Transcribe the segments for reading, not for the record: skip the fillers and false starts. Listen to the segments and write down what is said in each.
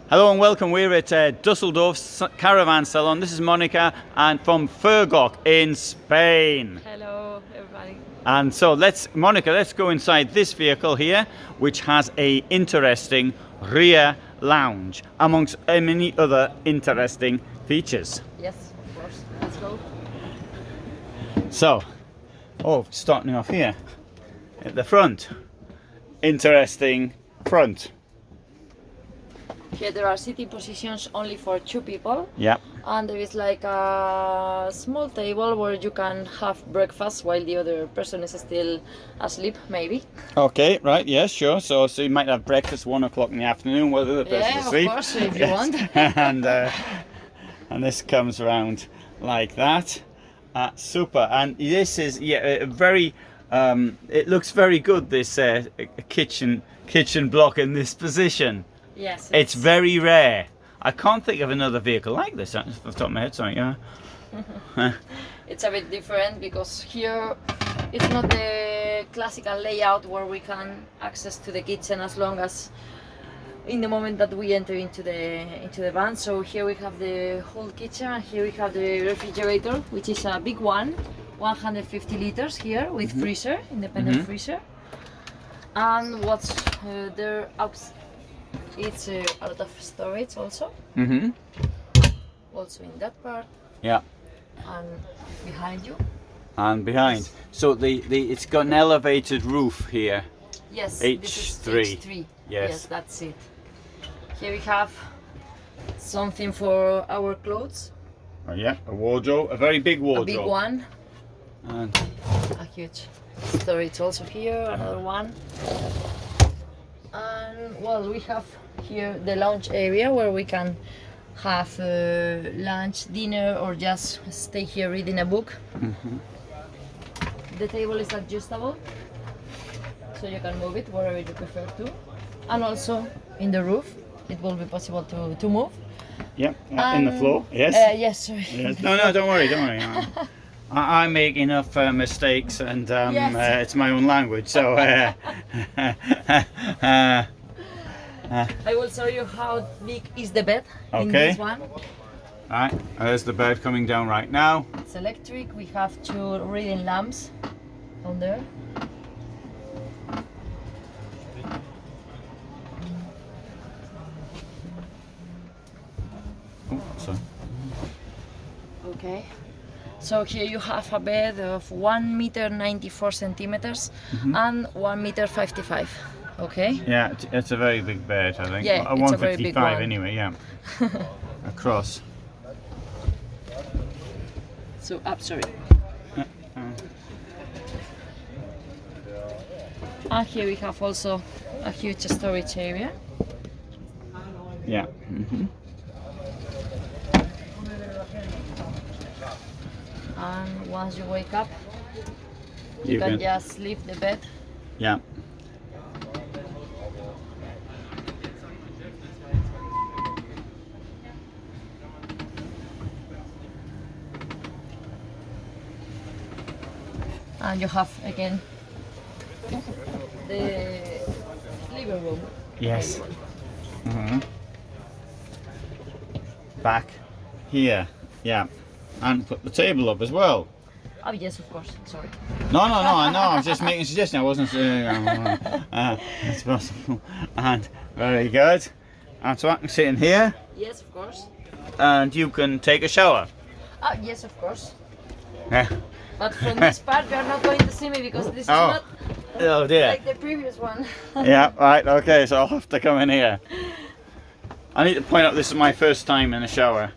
Hello and welcome. We're at Dusseldorf's Caravan Salon. This is Monica and from Furgok in Spain. Hello, everybody. And so Monica, let's go inside this vehicle here, which has a interesting rear lounge, amongst many other interesting features. Yes, of course. Let's go. So, starting off here at the front. Interesting front. Here there are sitting positions only for 2 people. Yeah. And there is like a small table where you can have breakfast while the other person is still asleep, maybe. Okay, right, yes, sure. So you might have breakfast 1 o'clock in the afternoon while the other person's asleep. Yeah, of course, if you want. And this comes around like that. Super. And this is a very. It looks very good. This kitchen block in this position. Yes. It's very rare. I can't think of another vehicle like this off the top of my head. Sorry, yeah. It's a bit different because here it's not the classical layout where we can access to the kitchen as long as in the moment that we enter into the van. So here we have the whole kitchen, and here we have the refrigerator, which is a big one, 150 liters here with freezer, independent freezer. And what's there it's a lot of storage also. Also in that part. Yeah. And behind you. And behind. So it's got an elevated roof here. Yes. H3. This is H3. Yes, that's it. Here we have something for our clothes. Oh yeah, a wardrobe, a very big wardrobe. A big one. And a huge storage also here, another one. And well, we have here the lounge area where we can have lunch, dinner, or just stay here reading a book. The table is adjustable, so you can move it wherever you prefer to. And also in the roof, it will be possible to move. Yeah, in the floor, yes? Yes, sorry. Yes. No, don't worry. I make enough mistakes, and it's my own language, so... I will show you how big is the bed in Okay. this one. Alright, there's the bed coming down right now. It's electric. We have 2 reading lamps on there. Oh, sorry. Okay. So here you have a bed of 1 meter 94 centimeters and 1 meter 55. Okay. Yeah, it's a very big bed, I think. Yeah, it's a very big 155 one. anyway, yeah. Across. So up, sorry. And here we have also a huge storage area. Yeah. And once you wake up, you You can can- just leave the bed. Yeah. And you have again the living room. Yes. Back here. Yeah. And put the table up as well. Oh yes, of course. Sorry. No, I know. I was just making a suggestion. I wasn't saying. It's possible. And very good. And so I can sit in here, Yes, of course. and you can take a shower. Oh yes, of course. Yeah. But from this part, you are not going to see me because this is Oh. not Oh dear. like the previous one. Yeah. Right. Okay. So I'll have to come in here. I need to point out this is my first time in a shower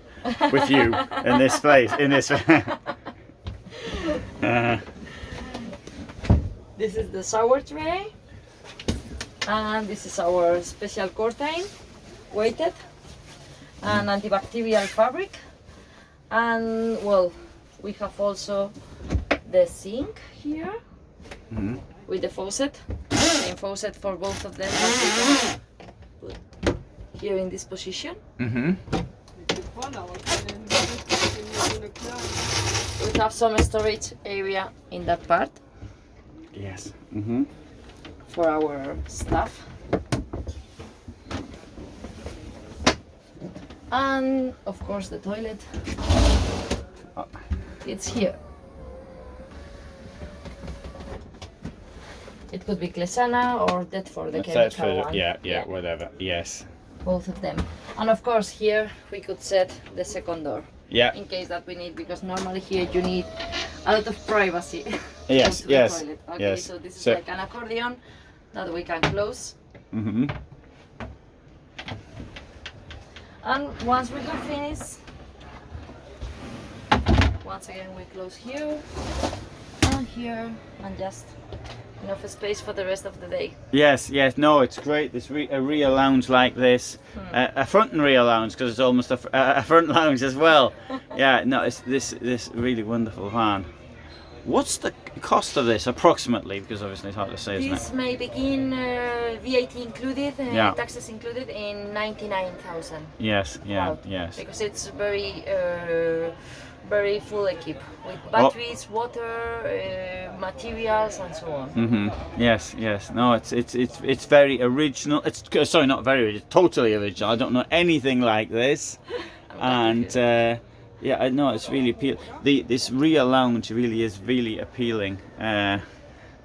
with you in this place. In this. This is the shower tray, and this is our special curtain, weighted, and antibacterial fabric. And well, we have also the sink here with the faucet, same faucet for both of them. Put here in this position. We have some storage area in that part. Yes. For our stuff. And of course the toilet. It's here. It could be Klesana or that for the caravan. Yeah, whatever. Yes. Both of them. And of course here we could set the second door. Yeah. In case that we need, because normally here you need a lot of privacy. Yes, to the yes. toilet. Okay, Yes. so this is So- like an accordion that we can close. Mm-hmm. And once we have finished, once again we close here and here, and just enough space for the rest of the day. Yes, yes. No, it's great. This a rear lounge like this, a front and rear lounge, because it's almost a front lounge as well. Yeah. No, it's this really wonderful van. What's the cost of this approximately? Because obviously it's hard to say, isn't This it? may begin VAT included, Yeah. taxes included, in 99,000. Yes. Yeah. Out, Yes. because it's very full equipped with batteries, water, materials, and so on. Mm-hmm. Yes. Yes. No, it's very original. It's sorry, not very original. Totally original. I don't know anything like this, and. Yeah, I know it's really appealing. This rear lounge really is really appealing.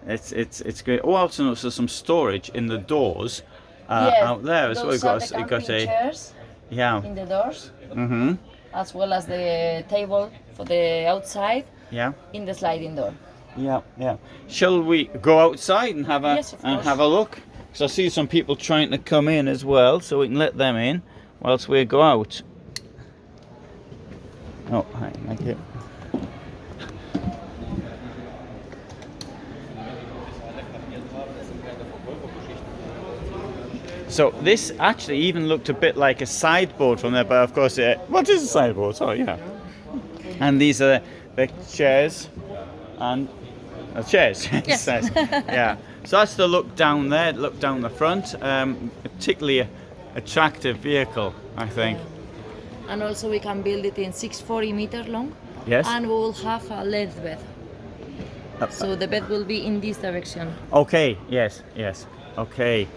It's great. Oh, also some storage in the doors out there as well. Those are the camping chairs yeah. in the doors, Mm-hmm. as well as the table for the outside Yeah. in the sliding door. Yeah. Yeah. Shall we go outside and have a Yes, of course. look? Because I see some people trying to come in as well, so we can let them in whilst we go out. Oh, hi, thank you. So this actually even looked a bit like a sideboard from there, but of course what is a sideboard? Oh yeah. And these are the chairs and chairs. It Yes. says. Yeah. So that's the look down there, look down the front. A particularly attractive vehicle, I think. And also we can build it in 640 meters long. Yes. And we will have a length bed. So the bed will be in this direction. Okay. Yes. Yes. Okay.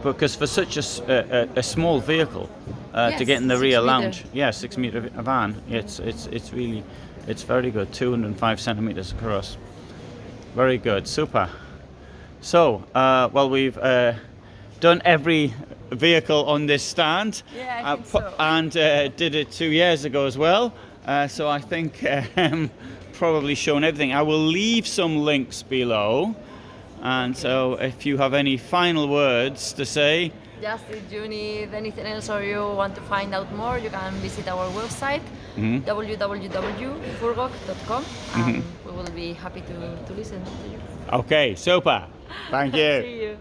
Because for such a small vehicle to get in the 6 rear meter. lounge, 6 meter van, it's really very good. 205 centimeters across. Very good. Super. So well, we've done every vehicle on this stand, Yeah, I think so. and did it 2 years ago as well. So I think probably shown everything. I will leave some links below, and so if you have any final words to say. Just if you need anything else or you want to find out more, you can visit our website, www.furgok.com, and we will be happy to listen to you. Okay, super. Thank you. See you.